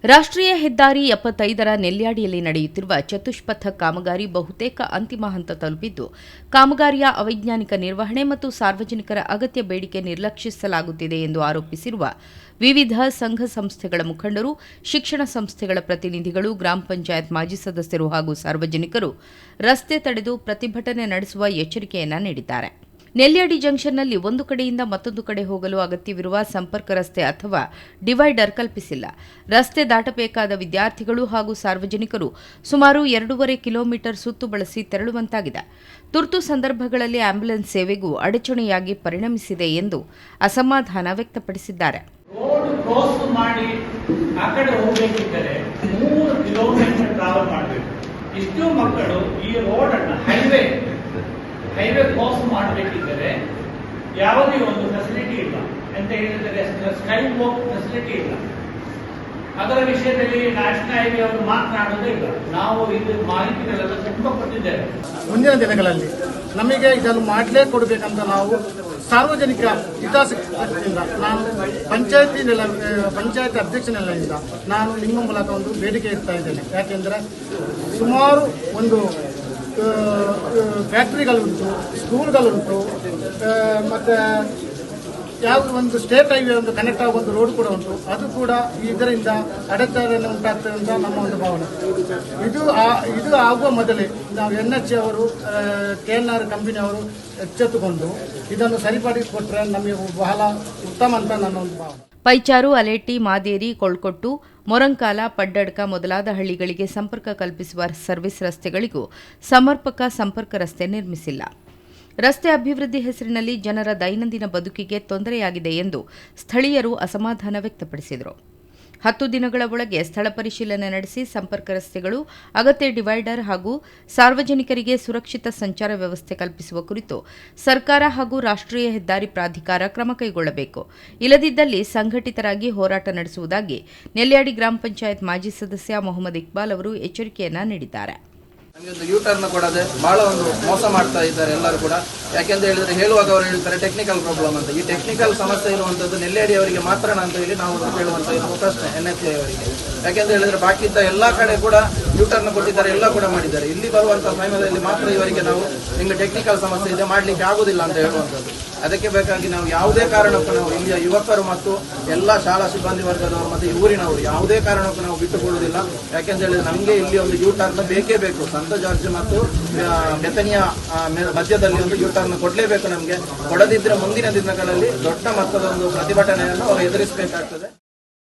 ರಾಷ್ಟ್ರೀಯ ಹೆದ್ದಾರಿ 75ರ ನೆಲ್ಯಾಡಿಯಲ್ಲಿ ನಡೆಯುತ್ತಿರುವ ಚತುಷ್ಪಥ ಕಾಮಗಾರಿ ಬಹುತೇಕ ಅಂತಿಮ ಹಂತ ತಲುಪಿದ್ದು, ಕಾಮಗಾರಿಯ ಅವೈಜ್ಞಾನಿಕ ನಿರ್ವಹಣೆ ಮತ್ತು ಸಾರ್ವಜನಿಕರ ಅಗತ್ಯ ಬೇಡಿಕೆ ನಿರ್ಲಕ್ಷಿಸಲಾಗುತ್ತಿದೆ ಎಂದು ಆರೋಪಿಸಿರುವ ವಿವಿಧ ಸಂಘ ಸಂಸ್ಥೆಗಳ ಮುಖಂಡರು, ಶಿಕ್ಷಣ ಸಂಸ್ಥೆಗಳ ಪ್ರತಿನಿಧಿಗಳು, ಗ್ರಾಮ ಪಂಚಾಯತ್ ಮಾಜಿ ಸದಸ್ಯರು ಹಾಗೂ ಸಾರ್ವಜನಿಕರು ರಸ್ತೆ ತಡೆದು ಪ್ರತಿಭಟನೆ ನಡೆಸುವ ಎಚ್ಚರಿಕೆಯನ್ನ ನೀಡಿದ್ದಾರೆ. ನೆಲ್ಯಾಡಿ ಜಂಕ್ಷನ್ನಲ್ಲಿ ಒಂದು ಕಡೆಯಿಂದ ಮತ್ತೊಂದು ಕಡೆ ಹೋಗಲು ಅಗತ್ಯವಿರುವ ಸಂಪರ್ಕ ರಸ್ತೆ ಅಥವಾ ಡಿವೈಡರ್ ಕಲ್ಪಿಸಿಲ್ಲ. ರಸ್ತೆ ದಾಟಬೇಕಾದ ವಿದ್ಯಾರ್ಥಿಗಳು ಹಾಗೂ ಸಾರ್ವಜನಿಕರು ಸುಮಾರು 2.5 ಕಿಲೋಮೀಟರ್ ಸುತ್ತು ಬಳಸಿ ತೆರಳುವಂತಾಗಿದೆ. ತುರ್ತು ಸಂದರ್ಭಗಳಲ್ಲಿ ಆಂಬ್ಯುಲೆನ್ಸ್ ಸೇವೆಗೂ ಅಡಚಣೆಯಾಗಿ ಪರಿಣಮಿಸಿದೆ ಎಂದು ಅಸಮಾಧಾನ ವ್ಯಕ್ತಪಡಿಸಿದ್ದಾರೆ. ರೋಡ್ ಕ್ರಾಸ್ ಮಾಡಿ ಆ ಕಡೆ ಹೋಗಬೇಕಿದ್ದರೆ 3 ಕಿಲೋಮೀಟರ್ ಟ್ರಾವೆಲ್ ಮಾಡಬೇಕು. ಇಷ್ಟು ಮಕ್ಕಳು ಈ ರೋಡ್ ಅನ್ನು ಹೈವೇ ಕ್ರಾಸ್ ಮಾಡಬೇಕಿದ್ದರೆ ಯಾವುದೇ ಒಂದು ಫೆಸಿಲಿಟಿ ಇಲ್ಲ ಅಂತ ಹೇಳಿದರೆ ಸ್ಕೈ ವಾಕ್ ಫೆಸಿಲಿಟಿ ಇಲ್ಲ. ಅದರ ವಿಷಯದಲ್ಲಿ ನ್ಯಾಷನಲ್ ಹೈವೇ ಅವರು ಮಾತನಾಡೋದೇ ಇಲ್ಲ. ನಾವು ಇದು ಮಾಹಿತಿಗಳೆಲ್ಲ ತುಂಬಾ ಕೊಟ್ಟಿದ್ದೇವೆ. ಮುಂದಿನ ದಿನಗಳಲ್ಲಿ ನಮಗೆ ಇದನ್ನು ಮಾಡಲೇ ಕೊಡಬೇಕಂತ ನಾವು ಸಾರ್ವಜನಿಕ ಹಿತಾಸಕ್ತಿಯಿಂದ ನಾನು ಪಂಚಾಯತ್ ಅಧ್ಯಕ್ಷ ನೆಲೆಯಿಂದ ನಾನು ನಿಮ್ಮ ಮೂಲಕ ಒಂದು ಬೇಡಿಕೆ ಇಡ್ತಾ ಇದ್ದೇನೆ. ಯಾಕೆಂದರೆ ಸುಮಾರು ಒಂದು ಫ್ಯಾಕ್ಟ್ರಿಗಳುಂಟು, ಸ್ಕೂಲ್ಗಳುಂಟು, ಮತ್ತು ಯಾವುದು ಒಂದು ಸ್ಟೇಟ್ ಹೈವೇ ಒಂದು ಕನೆಕ್ಟ್ ಆಗೋ ಒಂದು ರೋಡ್ ಕೂಡ ಉಂಟು. ಅದು ಕೂಡ ಇದರಿಂದ ಅಡೆತಡೆ ಉಂಟಾಗ್ತದೆ ಅಂತ ನಮ್ಮ ಒಂದು ಭಾವನೆ. ಇದು ಆಗುವ ಮೊದಲೇ ನಾವು NH ಅವರು, KNR ಕಂಪನಿಯವರು ಎಚ್ಚೆತ್ತುಕೊಂಡು ಇದನ್ನು ಸರಿಪಡಿಸಿಕೊಟ್ರೆ ನಮಗೆ ಬಹಳ ಉತ್ತಮ ಅಂತ ನನ್ನ ಒಂದು ಭಾವನೆ. ಪೈಚಾರು, ಅಲೇಟಿ, ಮಾದೇರಿ, ಕೊಳ್ಕೊಟ್ಟು, ಮೊರಂಕಾಲ, ಪಡ್ಡಡ್ಕ ಮೊದಲಾದ ಹಳ್ಳಿಗಳಿಗೆ ಸಂಪರ್ಕ ಕಲ್ಪಿಸುವ ಸರ್ವಿಸ್ ರಸ್ತೆಗಳಿಗೂ ಸಮರ್ಪಕ ಸಂಪರ್ಕ ರಸ್ತೆ ನಿರ್ಮಿಸಿಲ್ಲ. ರಸ್ತೆ ಅಭಿವೃದ್ಧಿ ಹೆಸರಿನಲ್ಲಿ ಜನರ ದೈನಂದಿನ ಬದುಕಿಗೆ ತೊಂದರೆಯಾಗಿದೆ ಎಂದು ಸ್ಥಳೀಯರು ಅಸಮಾಧಾನ ವ್ಯಕ್ತಪಡಿಸಿದರು. 10 ದಿನಗಳ ಒಳಗೆ ಸ್ಥಳ ಪರಿಶೀಲನೆ ನಡೆಸಿ ಸಂಪರ್ಕ ರಸ್ತೆಗಳು, ಅಗತ್ಯ ಡಿವೈಡರ್ ಹಾಗೂ ಸಾರ್ವಜನಿಕರಿಗೆ ಸುರಕ್ಷಿತ ಸಂಚಾರ ವ್ಯವಸ್ಥೆ ಕಲ್ಪಿಸುವ ಕುರಿತು ಸರ್ಕಾರ ಹಾಗೂ ರಾಷ್ಟ್ರೀಯ ಹೆದ್ದಾರಿ ಪ್ರಾಧಿಕಾರ ಕ್ರಮ ಕೈಗೊಳ್ಳಬೇಕು. ಇಲ್ಲದಿದ್ದಲ್ಲಿ ಸಂಘಟಿತರಾಗಿ ಹೋರಾಟ ನಡೆಸುವುದಾಗಿ ನೆಲ್ಯಾಡಿ ಗ್ರಾಮ ಪಂಚಾಯತ್ ಮಾಜಿ ಸದಸ್ಯ ಮೊಹಮ್ಮದ್ ಇಕ್ಬಾಲ್ ಅವರು ಎಚ್ಚರಿಕೆಯನ್ನ ನೀಡಿದ್ದಾರೆ. ನಮಗೆ ಒಂದು ಯೂಟರ್ನ್ ಕೊಡದೆ ಬಹಳ ಒಂದು ಮೋಸ ಮಾಡ್ತಾ ಇದ್ದಾರೆ ಎಲ್ಲರೂ ಕೂಡ. ಯಾಕೆಂತ ಹೇಳಿದ್ರೆ ಹೇಳುವಾಗ ಅವರು ಹೇಳ್ತಾರೆ ಟೆಕ್ನಿಕಲ್ ಪ್ರಾಬ್ಲಮ್ ಅಂತ. ಈ ಟೆಕ್ನಿಕಲ್ ಸಮಸ್ಯೆ ಇರುವಂತದ್ದು ನೆಲ್ಯಾಡಿ ಅವರಿಗೆ ಮಾತ್ರ ಅಂತ ಹೇಳಿ ನಾವು ಕೇಳುವಂತ ಪ್ರಶ್ನೆ NH ಅವರಿಗೆ. ಯಾಕೆಂತ ಹೇಳಿದ್ರೆ ಬಾಕಿ ಇದ್ದ ಎಲ್ಲಾ ಕಡೆ ಕೂಡ ಯೂಟರ್ನ್ ಕೊಟ್ಟಿದ್ದಾರೆ, ಎಲ್ಲ ಕೂಡ ಮಾಡಿದ್ದಾರೆ. ಇಲ್ಲಿ ಬರುವಂತಹ ಸಮಯದಲ್ಲಿ ಮಾತ್ರ ಇವರಿಗೆ ನಾವು ನಿಮಗೆ ಟೆಕ್ನಿಕಲ್ ಸಮಸ್ಯೆ ಇದೆ, ಮಾಡ್ಲಿಕ್ಕೆ ಆಗುದಿಲ್ಲ ಅಂತ ಹೇಳುವಂಥದ್ದು. ಅದಕ್ಕೆ ಬೇಕಾಗಿ ನಾವು ಯಾವುದೇ ಕಾರಣಕ್ಕೂ ನಾವು ಇಲ್ಲಿಯ ಯುವಕರು ಮತ್ತು ಎಲ್ಲ ಶಾಲಾ ಸಿಬ್ಬಂದಿ ವರ್ಗದವರು ಮತ್ತು ಊರಿನವರು ಯಾವುದೇ ಕಾರಣಕ್ಕೂ ನಾವು ಬಿಟ್ಟುಕೊಡುವುದಿಲ್ಲ. ಯಾಕೆಂತ ಹೇಳಿದ್ರೆ ನಮಗೆ ಇಲ್ಲಿ ಒಂದು ಯೂಟರ್ನ್ ಬೇಕೇ ಬೇಕು. ಸಂತ ಜಾರ್ಜ್ ಮತ್ತು ಬೆಥನಿಯಾ ಮಧ್ಯದಲ್ಲಿ ಒಂದು ಯೂಟರ್ನ್ ಕೊಡಲೇಬೇಕು ನಮಗೆ. ಕೊಡದಿದ್ರೆ ಮುಂದಿನ ದಿನಗಳಲ್ಲಿ ದೊಡ್ಡ ಮಟ್ಟದ ಒಂದು ಪ್ರತಿಭಟನೆಯನ್ನು ಅವರು ಎದುರಿಸಬೇಕಾಗ್ತದೆ.